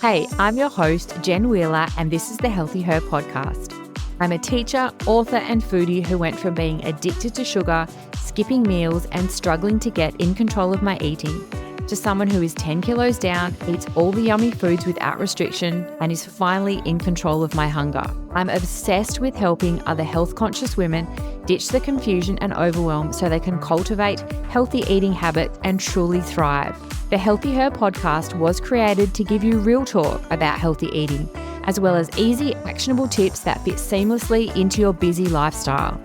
Hey, I'm your host, Jen Wheeler, and this is the Healthy Her podcast. I'm a teacher, author, and foodie who went from being addicted to sugar, skipping meals, and struggling to get in control of my eating, to someone who is 10 kilos down, eats all the yummy foods without restriction, and is finally in control of my hunger. I'm obsessed with helping other health-conscious women ditch the confusion and overwhelm so they can cultivate healthy eating habits and truly thrive. The Healthy Her podcast was created to give you real talk about healthy eating, as well as easy, actionable tips that fit seamlessly into your busy lifestyle.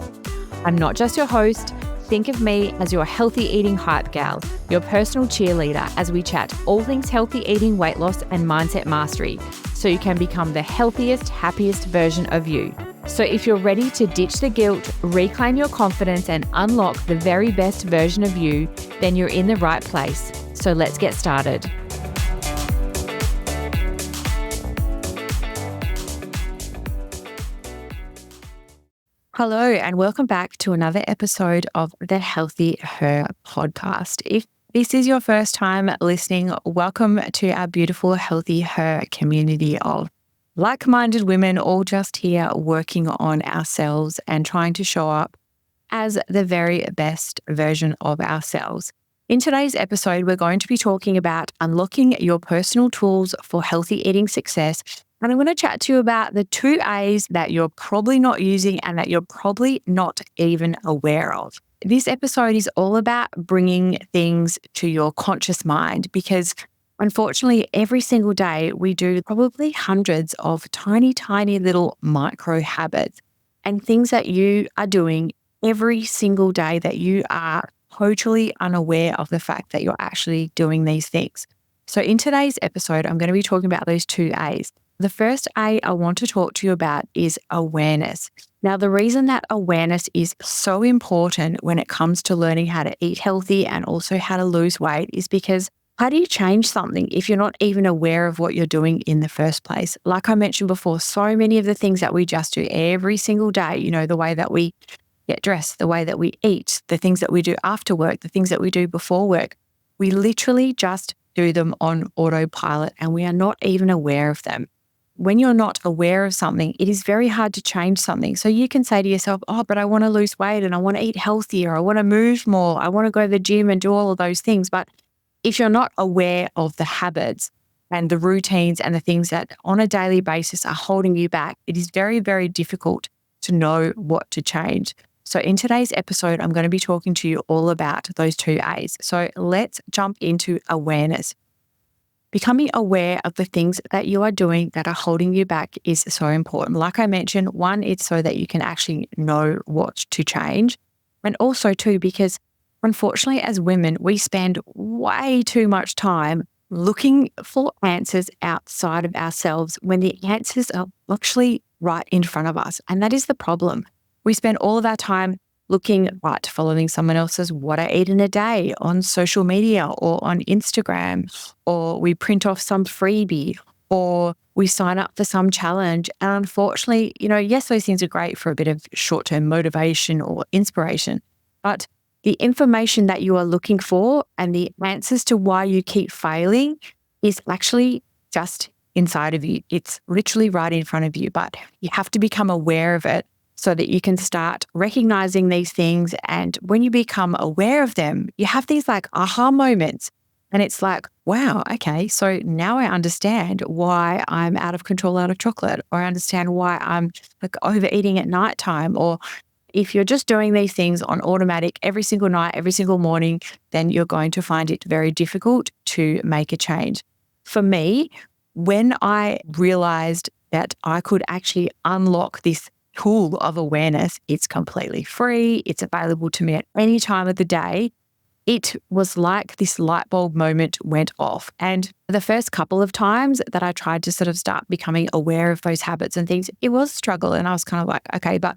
I'm not just your host. Think of me as your healthy eating hype gal, your personal cheerleader as we chat all things healthy eating, weight loss, and mindset mastery, so you can become the healthiest, happiest version of you. So if you're ready to ditch the guilt, reclaim your confidence, and unlock the very best version of you, then you're in the right place. So let's get started. Hello, and welcome back to another episode of the Healthy Her podcast. If this is your first time listening, welcome to our beautiful Healthy Her community of like-minded women, all just here working on ourselves and trying to show up as the very best version of ourselves. In today's episode, we're going to be talking about unlocking your personal tools for healthy eating success. And I'm going to chat to you about the 2 A's that you're probably not using and that you're probably not even aware of. This episode is all about bringing things to your conscious mind because unfortunately, every single day we do probably hundreds of tiny little micro habits and things that you are doing every single day that you are totally unaware of the fact that you're actually doing these things. So in today's episode, I'm going to be talking about those 2 A's. The first A I want to talk to you about is awareness. Now, the reason that awareness is so important when it comes to learning how to eat healthy and also how to lose weight is because how do you change something if you're not even aware of what you're doing in the first place? Like I mentioned before, so many of the things that we just do every single day, the way that we get dressed, the way that we eat, the things that we do after work, the things that we do before work, we literally just do them on autopilot and we are not even aware of them. When you're not aware of something, it is very hard to change something. So you can say to yourself, but I want to lose weight and I want to eat healthier. I want to move more. I want to go to the gym and do all of those things. But if you're not aware of the habits and the routines and the things that on a daily basis are holding you back, it is very, very difficult to know what to change. So in today's episode, I'm going to be talking to you all about those 2 A's. So let's jump into awareness. Becoming aware of the things that you are doing that are holding you back is so important. Like I mentioned, 1, it's so that you can actually know what to change. And also 2, because unfortunately as women, we spend way too much time looking for answers outside of ourselves when the answers are actually right in front of us. And that is the problem. We spend all of our time following someone else's what I eat in a day on social media or on Instagram, or we print off some freebie, or we sign up for some challenge. And unfortunately, yes, those things are great for a bit of short-term motivation or inspiration, but the information that you are looking for and the answers to why you keep failing is actually just inside of you. It's literally right in front of you, but you have to become aware of it so that you can start recognizing these things. And when you become aware of them, you have these aha moments. And it's like, wow, okay, so now I understand why I'm out of control out of chocolate, or I understand why I'm overeating at nighttime. Or if you're just doing these things on automatic every single night, every single morning, then you're going to find it very difficult to make a change. For me, when I realized that I could actually unlock this tool of awareness, it's completely free, it's available to me at any time of the day, it was like this light bulb moment went off. And the first couple of times that I tried to sort of start becoming aware of those habits and things, it was a struggle. And I was kind of like, okay, but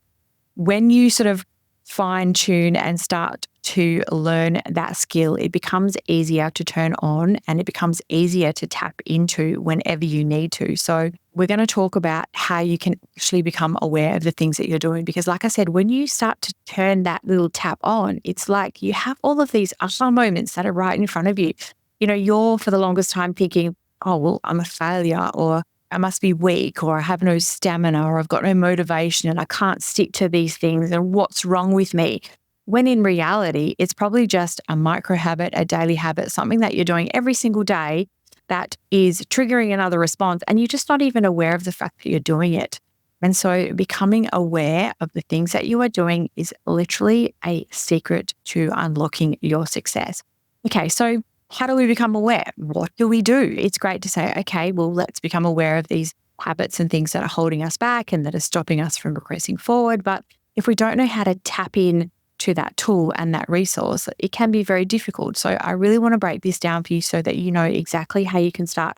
when you sort of fine tune and start to learn that skill, it becomes easier to turn on and it becomes easier to tap into whenever you need to. So we're going to talk about how you can actually become aware of the things that you're doing. Because like I said, when you start to turn that little tap on, it's like you have all of these aha moments that are right in front of you. You're for the longest time thinking, oh, well, I'm a failure, or I must be weak, or I have no stamina, or I've got no motivation and I can't stick to these things, and what's wrong with me? When in reality, it's probably just a micro habit, a daily habit, something that you're doing every single day that is triggering another response, and you're just not even aware of the fact that you're doing it. And so becoming aware of the things that you are doing is literally a secret to unlocking your success. Okay, so how do we become aware? What do we do? It's great to say, okay, well, let's become aware of these habits and things that are holding us back and that are stopping us from progressing forward. But if we don't know how to tap in to that tool and that resource, it can be very difficult. So I really want to break this down for you so that you know exactly how you can start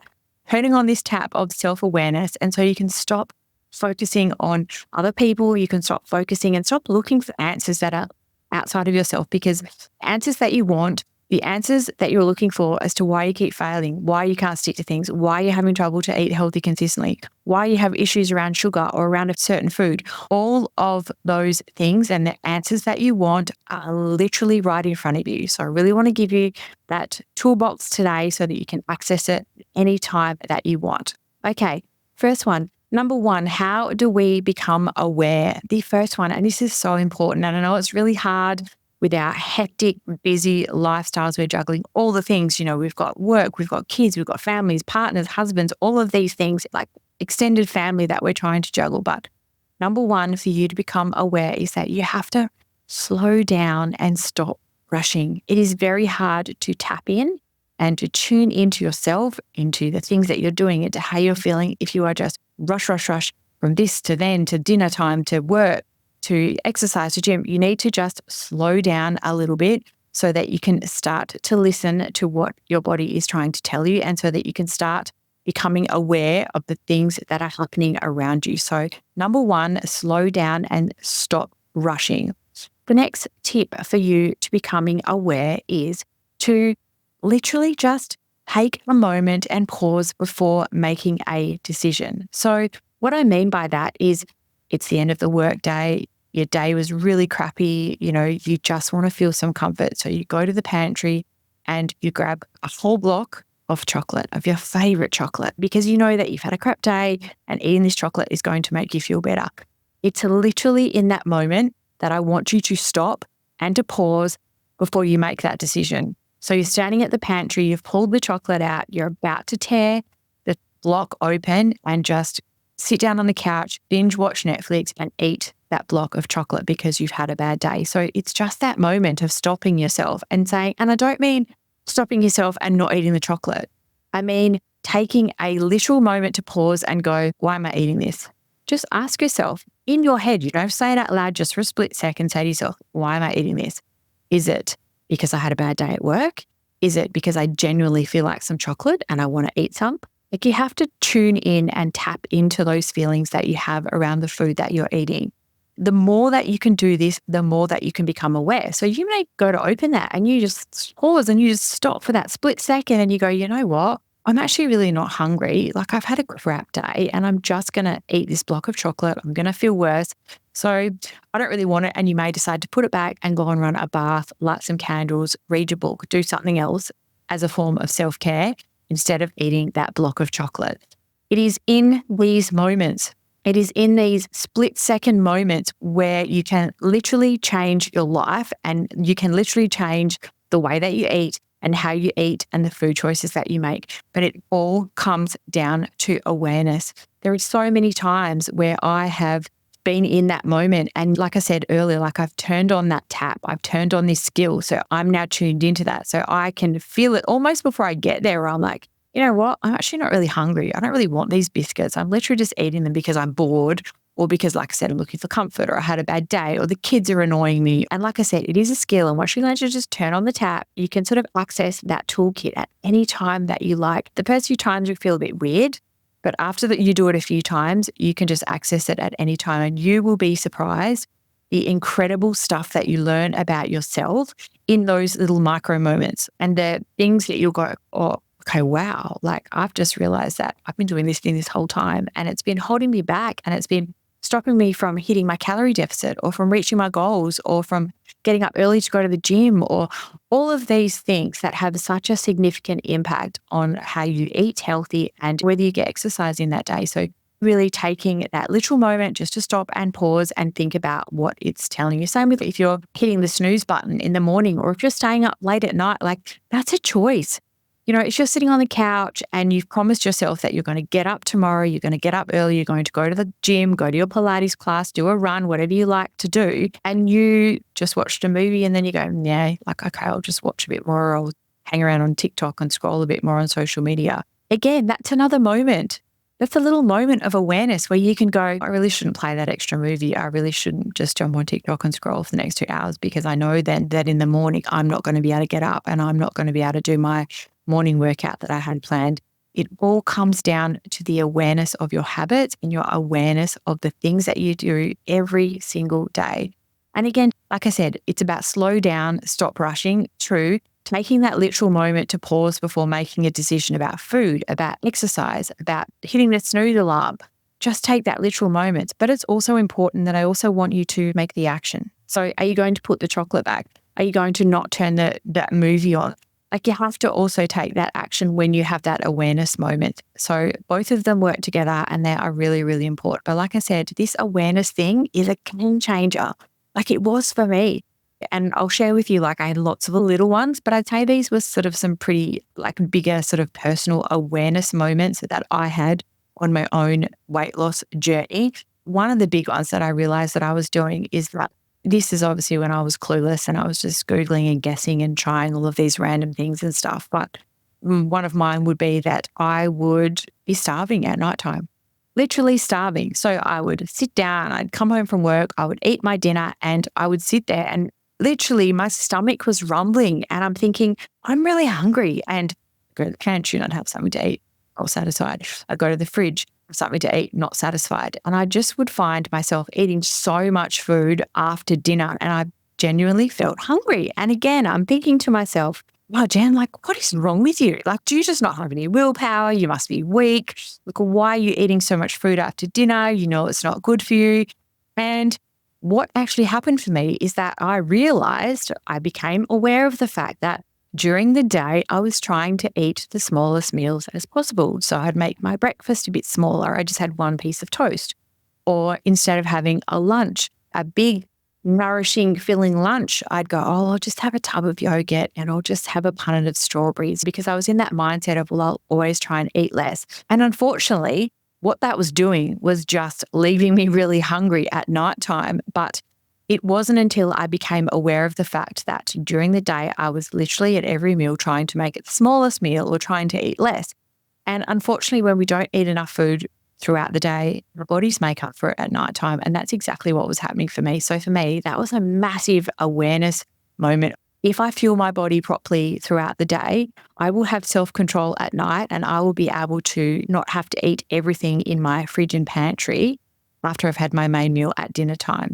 turning on this tap of self-awareness. And so you can stop focusing on other people. You can stop focusing and stop looking for answers that are outside of yourself, because answers that you want, the answers that you're looking for as to why you keep failing, why you can't stick to things, why you're having trouble to eat healthy consistently, why you have issues around sugar or around a certain food, all of those things and the answers that you want are literally right in front of you. So I really want to give you that toolbox today so that you can access it anytime that you want. Okay, first one. Number one, how do we become aware? The first one, and this is so important, and I know it's really hard with our hectic, busy lifestyles. We're juggling all the things. You know, we've got work, we've got kids, we've got families, partners, husbands, all of these things, like extended family that we're trying to juggle. But number one for you to become aware is that you have to slow down and stop rushing. It is very hard to tap in and to tune into yourself, into the things that you're doing, into how you're feeling if you are just rush from this to then to dinner time to work to exercise to gym. You need to just slow down a little bit so that you can start to listen to what your body is trying to tell you, and so that you can start becoming aware of the things that are happening around you. So number one, slow down and stop rushing. The next tip for you to becoming aware is to literally just take a moment and pause before making a decision. So what I mean by that is it's the end of the workday. Your day was really crappy. You know, you just want to feel some comfort. So you go to the pantry and you grab a whole block of chocolate, of your favorite chocolate, because you know that you've had a crap day and eating this chocolate is going to make you feel better. It's literally in that moment that I want you to stop and to pause before you make that decision. So you're standing at the pantry, you've pulled the chocolate out, you're about to tear the block open and just sit down on the couch, binge watch Netflix and eat that block of chocolate because you've had a bad day. So it's just that moment of stopping yourself and saying, and I don't mean stopping yourself and not eating the chocolate. I mean taking a literal moment to pause and go, why am I eating this? Just ask yourself in your head, you don't have to say it out loud, just for a split second, say to yourself, why am I eating this? Is it because I had a bad day at work? Is it because I genuinely feel like some chocolate and I want to eat some? Like, you have to tune in and tap into those feelings that you have around the food that you're eating. The more that you can do this, the more that you can become aware. So you may go to open that and you just pause and you just stop for that split second and you go, you know what? I'm actually really not hungry. Like, I've had a crap day and I'm just going to eat this block of chocolate. I'm going to feel worse. So I don't really want it. And you may decide to put it back and go and run a bath, light some candles, read your book, do something else as a form of self-care instead of eating that block of chocolate. It is in these moments, it is in these split-second moments where you can literally change your life and you can literally change the way that you eat and how you eat and the food choices that you make. But it all comes down to awareness. There are so many times where I have been in that moment. And like I said earlier, like, I've turned on that tap, I've turned on this skill. So I'm now tuned into that. So I can feel it almost before I get there, where I'm like, you know what? I'm actually not really hungry. I don't really want these biscuits. I'm literally just eating them because I'm bored, or because, like I said, I'm looking for comfort, or I had a bad day, or the kids are annoying me. And like I said, it is a skill. And once you learn to just turn on the tap, you can sort of access that toolkit at any time that you like. The first few times you feel a bit weird, but after that you do it a few times, you can just access it at any time. And you will be surprised the incredible stuff that you learn about yourself in those little micro moments, and the things that you'll go, oh, okay, wow, like, I've just realized that I've been doing this thing this whole time and it's been holding me back and it's been stopping me from hitting my calorie deficit or from reaching my goals or from getting up early to go to the gym, or all of these things that have such a significant impact on how you eat healthy and whether you get exercise in that day. So really taking that literal moment just to stop and pause and think about what it's telling you. Same with if you're hitting the snooze button in the morning, or if you're staying up late at night, like that's a choice. If you're sitting on the couch and you've promised yourself that you're going to get up tomorrow, you're going to get up early, you're going to go to the gym, go to your Pilates class, do a run, whatever you like to do, and you just watched a movie and then you go, yeah, like, okay, I'll just watch a bit more. I'll hang around on TikTok and scroll a bit more on social media. Again, that's another moment. That's a little moment of awareness where you can go, I really shouldn't play that extra movie. I really shouldn't just jump on TikTok and scroll for the next 2 hours, because I know then that in the morning I'm not going to be able to get up and I'm not going to be able to do my morning workout that I had planned. It all comes down to the awareness of your habits and your awareness of the things that you do every single day. And again, like I said, it's about slow down, stop rushing, true, taking that literal moment to pause before making a decision about food, about exercise, about hitting the snooze alarm. Just take that literal moment. But it's also important that I also want you to make the action. So are you going to put the chocolate back? Are you going to not turn that movie on? Like, you have to also take that action when you have that awareness moment. So both of them work together and they are really, really important. But like I said, this awareness thing is a game changer. Like it was for me. And I'll share with you, like I had lots of little ones, but I'd say these were sort of some pretty like bigger sort of personal awareness moments that I had on my own weight loss journey. One of the big ones that I realized that I was doing is that this is obviously when I was clueless and I was just Googling and guessing and trying all of these random things and stuff. But one of mine would be that I would be starving at nighttime, literally starving. So I would sit down, I'd come home from work, I would eat my dinner and I would sit there and literally my stomach was rumbling and I'm thinking, I'm really hungry. And I'd go to the pantry and I'd have something to eat. I was satisfied. I'd go to the fridge, something to eat, not satisfied. And I just would find myself eating so much food after dinner and I genuinely felt hungry. And again, I'm thinking to myself, wow, Jan, like, what is wrong with you? Like, do you just not have any willpower? You must be weak. Like, why are you eating so much food after dinner? You know it's not good for you. And what actually happened for me is that I realized, I became aware of the fact that during the day, I was trying to eat the smallest meals as possible. So I'd make my breakfast a bit smaller. I just had one piece of toast. Or instead of having a lunch, a big, nourishing, filling lunch, I'd go, oh, I'll just have a tub of yogurt and I'll just have a punnet of strawberries, because I was in that mindset of, well, I'll always try and eat less. And unfortunately, what that was doing was just leaving me really hungry at nighttime. But it wasn't until I became aware of the fact that during the day, I was literally at every meal trying to make it the smallest meal or trying to eat less. And unfortunately, when we don't eat enough food throughout the day, our bodies make up for it at nighttime. And that's exactly what was happening for me. So for me, that was a massive awareness moment. If I fuel my body properly throughout the day, I will have self-control at night and I will be able to not have to eat everything in my fridge and pantry after I've had my main meal at dinner time.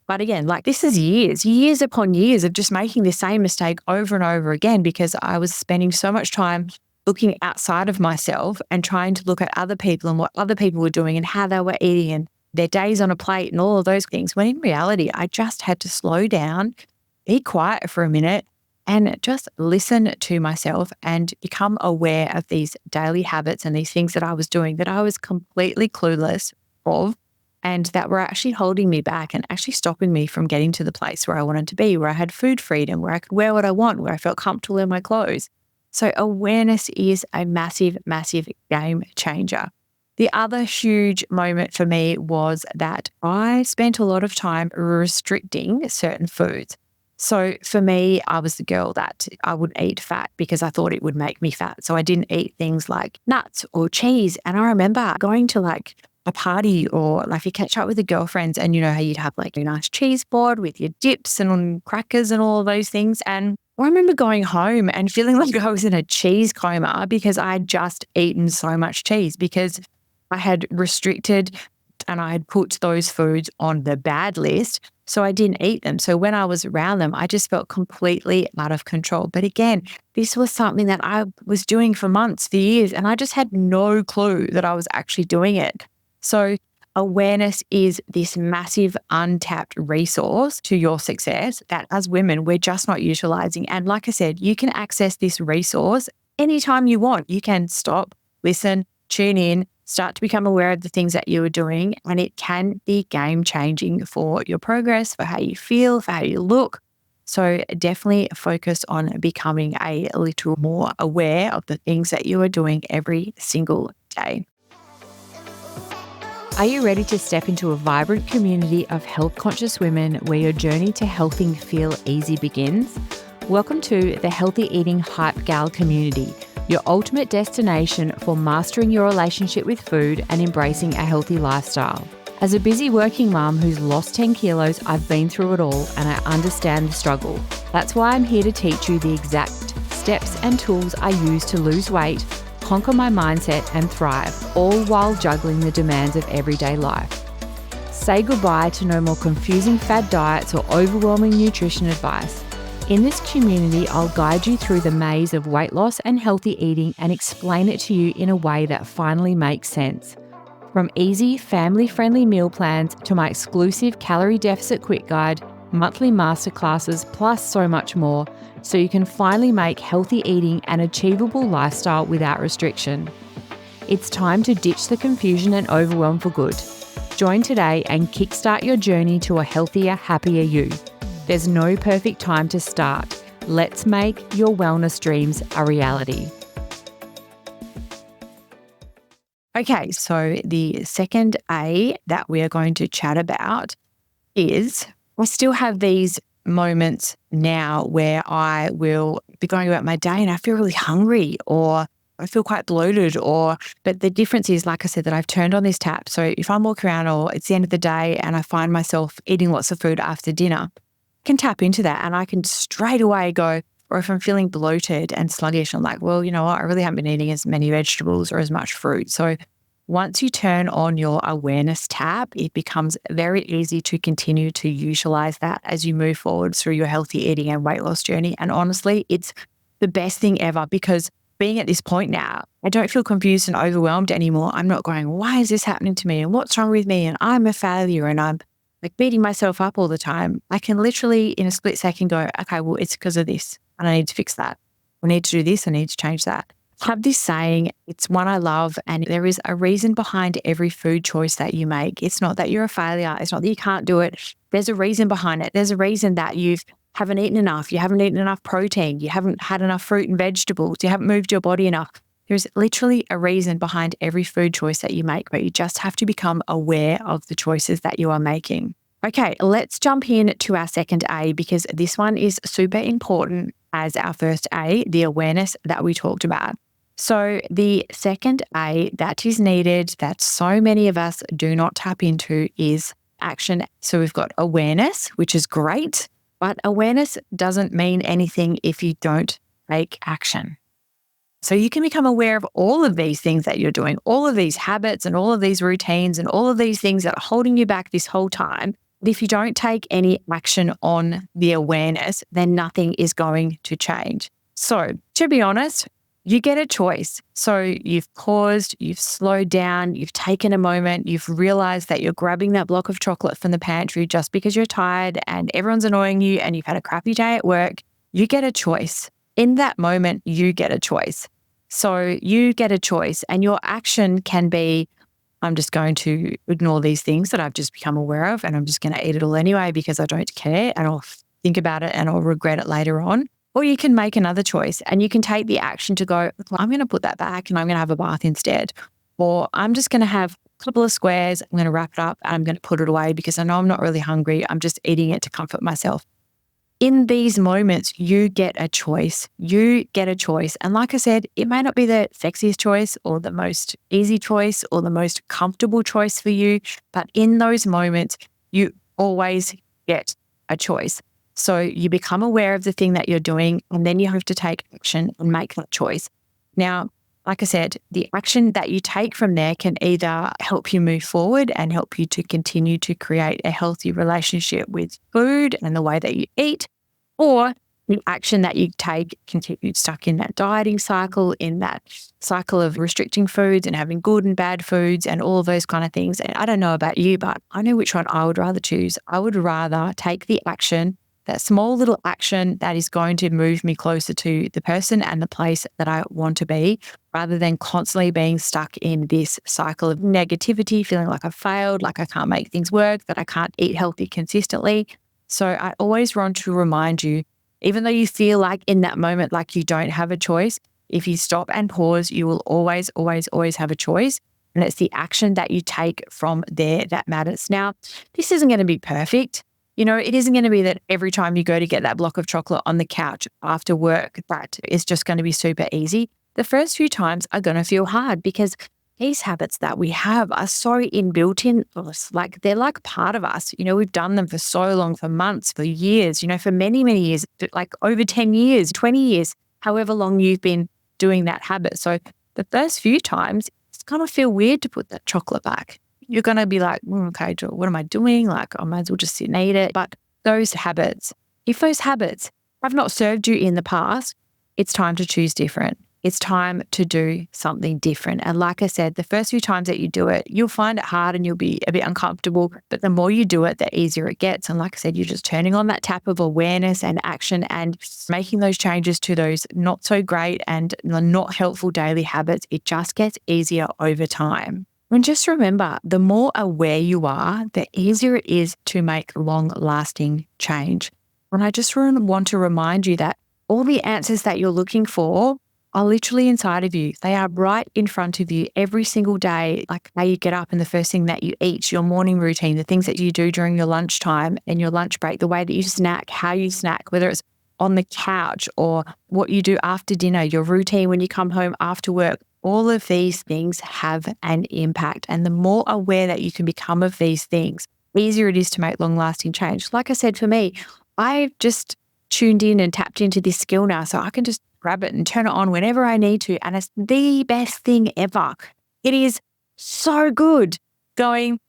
But again, like this is years upon years of just making the same mistake over and over again, because I was spending so much time looking outside of myself and trying to look at other people and what other people were doing and how they were eating and their days on a plate and all of those things. When in reality, I just had to slow down, be quiet for a minute and just listen to myself and become aware of these daily habits and these things that I was doing that I was completely clueless of, and that were actually holding me back and actually stopping me from getting to the place where I wanted to be, where I had food freedom, where I could wear what I want, where I felt comfortable in my clothes. So awareness is a massive, massive game changer. The other huge moment for me was that I spent a lot of time restricting certain foods. So for me, I was the girl that I would eat fat because I thought it would make me fat. So I didn't eat things like nuts or cheese. And I remember going to like a party or like you catch up with the girlfriends and you know how you'd have like a nice cheese board with your dips and crackers and all of those things. And I remember going home and feeling like I was in a cheese coma because I had just eaten so much cheese, because I had restricted and I had put those foods on the bad list. So I didn't eat them. So when I was around them, I just felt completely out of control. But again, this was something that I was doing for months, for years, and I just had no clue that I was actually doing it. So awareness is this massive untapped resource to your success that as women, we're just not utilizing. And like I said, you can access this resource anytime you want. You can stop, listen, tune in, start to become aware of the things that you are doing. And it can be game changing for your progress, for how you feel, for how you look. So definitely focus on becoming a little more aware of the things that you are doing every single day. Are you ready to step into a vibrant community of health-conscious women where your journey to helping feel easy begins? Welcome to the Healthy Eating Hype Gal community, your ultimate destination for mastering your relationship with food and embracing a healthy lifestyle. As a busy working mum who's lost 10 kilos, I've been through it all and I understand the struggle. That's why I'm here to teach you the exact steps and tools I use to lose weight, conquer my mindset and thrive, all while juggling the demands of everyday life. Say goodbye to no more confusing fad diets or overwhelming nutrition advice. In this community, I'll guide you through the maze of weight loss and healthy eating and explain it to you in a way that finally makes sense. From easy, family-friendly meal plans to my exclusive calorie deficit quick guide, monthly masterclasses, plus so much more, so you can finally make healthy eating an achievable lifestyle without restriction. It's time to ditch the confusion and overwhelm for good. Join today and kickstart your journey to a healthier, happier you. There's no perfect time to start. Let's make your wellness dreams a reality. Okay, so the second A that we are going to chat about is I still have these moments now where I will be going about my day and I feel really hungry or I feel quite bloated but the difference is, like I said, that I've turned on this tap. So if I'm walking around or it's the end of the day and I find myself eating lots of food after dinner, I can tap into that and I can straight away go, or if I'm feeling bloated and sluggish, I'm like, well, you know what? I really haven't been eating as many vegetables or as much fruit. So once you turn on your awareness tab, it becomes very easy to continue to utilize that as you move forward through your healthy eating and weight loss journey. And honestly, it's the best thing ever because being at this point now, I don't feel confused and overwhelmed anymore. I'm not going, why is this happening to me? And what's wrong with me? And I'm a failure and I'm like beating myself up all the time. I can literally in a split second go, okay, well, it's because of this and I need to fix that. I need to do this. I need to change that. I have this saying, it's one I love, and there is a reason behind every food choice that you make. It's not that you're a failure. It's not that you can't do it. There's a reason behind it. There's a reason that you haven't eaten enough. You haven't eaten enough protein. You haven't had enough fruit and vegetables. You haven't moved your body enough. There's literally a reason behind every food choice that you make, but you just have to become aware of the choices that you are making. Okay, let's jump in to our second A because this one is super important as our first A, the awareness that we talked about. So the second A that is needed that so many of us do not tap into is action. So we've got awareness, which is great, but awareness doesn't mean anything if you don't take action. So you can become aware of all of these things that you're doing, all of these habits and all of these routines and all of these things that are holding you back this whole time. But if you don't take any action on the awareness, then nothing is going to change. So to be honest, you get a choice. So you've paused, you've slowed down, you've taken a moment, you've realized that you're grabbing that block of chocolate from the pantry just because you're tired and everyone's annoying you and you've had a crappy day at work. You get a choice. In that moment, you get a choice. So you get a choice and your action can be, I'm just going to ignore these things that I've just become aware of and I'm just going to eat it all anyway because I don't care and I'll think about it and I'll regret it later on. Or you can make another choice and you can take the action to go, well, I'm going to put that back and I'm going to have a bath instead. Or I'm just going to have a couple of squares, I'm going to wrap it up and I'm going to put it away because I know I'm not really hungry. I'm just eating it to comfort myself. In these moments, you get a choice. You get a choice. And like I said, it may not be the sexiest choice or the most easy choice or the most comfortable choice for you, but in those moments, you always get a choice. So you become aware of the thing that you're doing and then you have to take action and make that choice. Now, like I said, the action that you take from there can either help you move forward and help you to continue to create a healthy relationship with food and the way that you eat, or the action that you take can keep you stuck in that dieting cycle, in that cycle of restricting foods and having good and bad foods and all of those kind of things. And I don't know about you, but I know which one I would rather choose. I would rather take the action, that small little action that is going to move me closer to the person and the place that I want to be, rather than constantly being stuck in this cycle of negativity, feeling like I've failed, like I can't make things work, that I can't eat healthy consistently. So I always want to remind you, even though you feel like in that moment, like you don't have a choice, if you stop and pause, you will always, always, always have a choice. And it's the action that you take from there that matters. Now, this isn't going to be perfect. It isn't going to be that every time you go to get that block of chocolate on the couch after work, that is just going to be super easy. The first few times are going to feel hard because these habits that we have are so inbuilt in us, like they're like part of us. We've done them for so long, for months, for years, for many, many years, like over 10 years, 20 years, however long you've been doing that habit. So the first few times, it's going to feel weird to put that chocolate back. You're going to be like, okay, what am I doing? Like, I might as well just sit and eat it. But those habits, if those habits have not served you in the past, it's time to choose different. It's time to do something different. And like I said, the first few times that you do it, you'll find it hard and you'll be a bit uncomfortable. But the more you do it, the easier it gets. And like I said, you're just turning on that tap of awareness and action and making those changes to those not so great and not helpful daily habits. It just gets easier over time. And just remember, the more aware you are, the easier it is to make long-lasting change. And I just want to remind you that all the answers that you're looking for are literally inside of you. They are right in front of you every single day, like how you get up and the first thing that you eat, your morning routine, the things that you do during your lunchtime and your lunch break, the way that you snack, how you snack, whether it's on the couch or what you do after dinner, your routine when you come home after work. All of these things have an impact. And the more aware that you can become of these things, the easier it is to make long-lasting change. Like I said, for me, I just tuned in and tapped into this skill now, so I can just grab it and turn it on whenever I need to. And it's the best thing ever. It is so good going,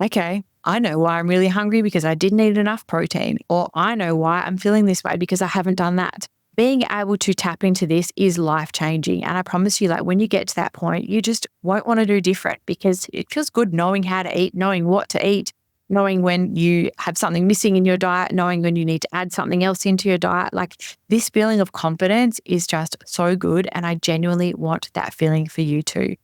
okay, I know why I'm really hungry because I didn't eat enough protein, or I know why I'm feeling this way because I haven't done that. Being able to tap into this is life-changing. And I promise you, like when you get to that point, you just won't want to do different because it feels good knowing how to eat, knowing what to eat, knowing when you have something missing in your diet, knowing when you need to add something else into your diet. Like this feeling of confidence is just so good. And I genuinely want that feeling for you too.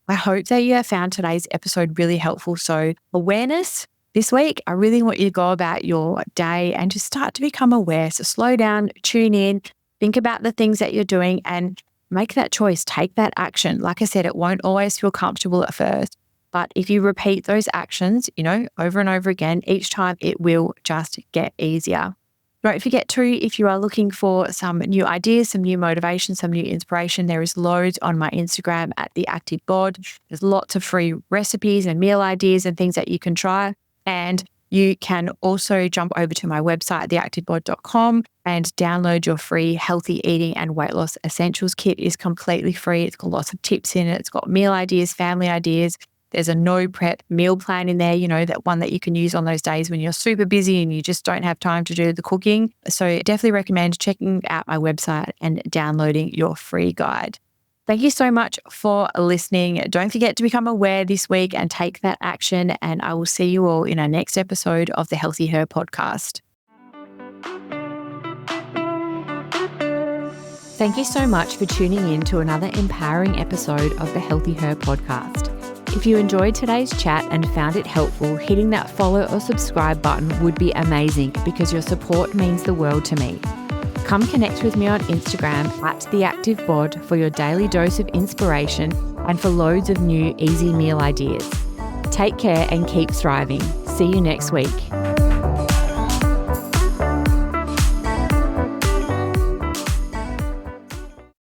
I hope that you have found today's episode really helpful. So awareness this week, I really want you to go about your day and just start to become aware. So slow down, tune in, think about the things that you're doing and make that choice, take that action. Like I said, it won't always feel comfortable at first. But if you repeat those actions, over and over again, each time it will just get easier. Don't forget too, if you are looking for some new ideas, some new motivation, some new inspiration, there is loads on my Instagram at The Active Bod. There's lots of free recipes and meal ideas and things that you can try. And you can also jump over to my website, theactivebod.com, and download your free healthy eating and weight loss essentials kit. It is completely free. It's got lots of tips in it. It's got meal ideas, family ideas. There's a no prep meal plan in there, that one that you can use on those days when you're super busy and you just don't have time to do the cooking. So definitely recommend checking out my website and downloading your free guide. Thank you so much for listening. Don't forget to become aware this week and take that action. And I will see you all in our next episode of the Healthy Her podcast. Thank you so much for tuning in to another empowering episode of the Healthy Her podcast. If you enjoyed today's chat and found it helpful, hitting that follow or subscribe button would be amazing because your support means the world to me. Come connect with me on Instagram at TheActiveBod for your daily dose of inspiration and for loads of new easy meal ideas. Take care and keep thriving. See you next week.